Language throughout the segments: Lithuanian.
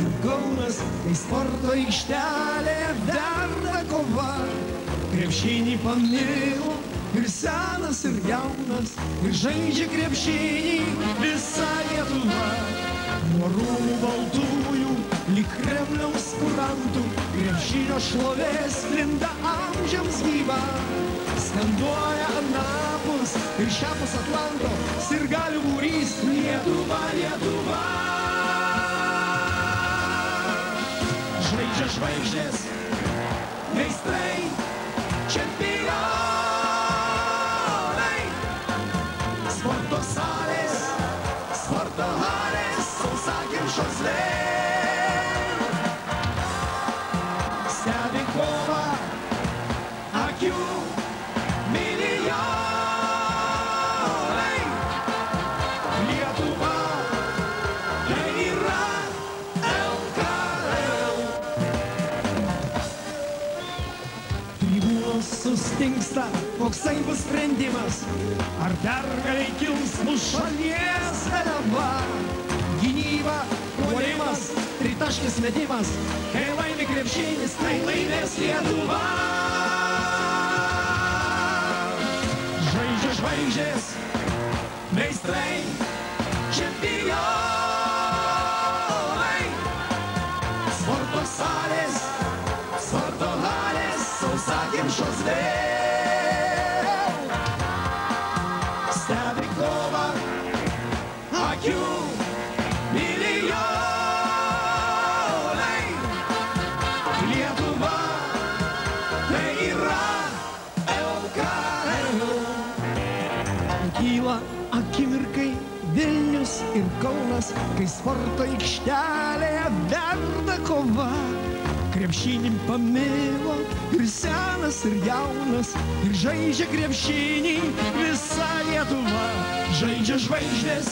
ir Kaunas, kai sporto aikštelėje verda kova. Krepšinį pamilo ir senas, ir jaunas, ir žaidžia krepšinį visa Lietuva. Nuo rūmų baltųjų lyg Kremliaus kurantų krepšinio šlovė sklinda amžiams gyva. Skanduoja anapus ir šiapus Atlanto sirgalių būrys Lietuva, Lietuva. Žaidžia žvaigždės, meistrai, čempionai. Sporto salės, sporto halės, sausakimšos vėl. Stebi kovą akių milijonai. Lietuva, tai yra LKL. Tribūnos sustingsta, koksai bus sprendimas, ar pergalei kils mūsų šalies vėliava. Gynyba, puolimas, tritaškis metimas, kai laimi krepšinis, tai laimės Lietuva. Žaidžia žvaigždės, meistrai, čempionai. Sporto salės, sporto halės, sausakimšos vėl. Stebi kovą akių milijonai. Lietuva, tai yra LKL. Kyla akimirkai Vilnius ir Kaunas, kai sporto aikštelėje verda kova. Krepšinį pamilo ir senas, ir jaunas, ir žaidžia krepšinį visa Lietuva. Žaidžia žvaigždės,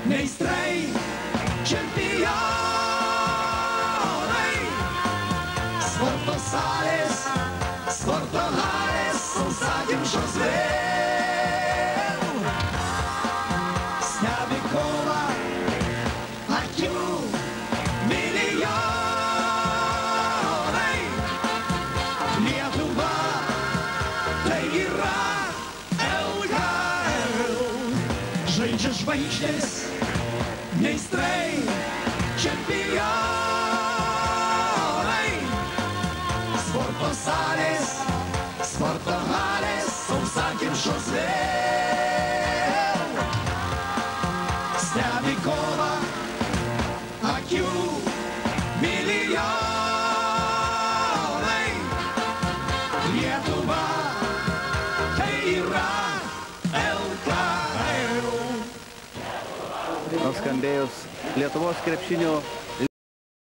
meistrai, čempionai. Sporto salės, sporto halės, sausakimšos vėl. Stebi kovą akių milijonai. Lietuva, tai yra LKL. Žaidžia žvaigždės, meistrai, čempionai. Sporto salės, sporto halės, sausakimšos vėl. Stebi kovą akių milijonai. Lietuva, tai yra LKL. Nuskambėjus Lietuvos krepšinio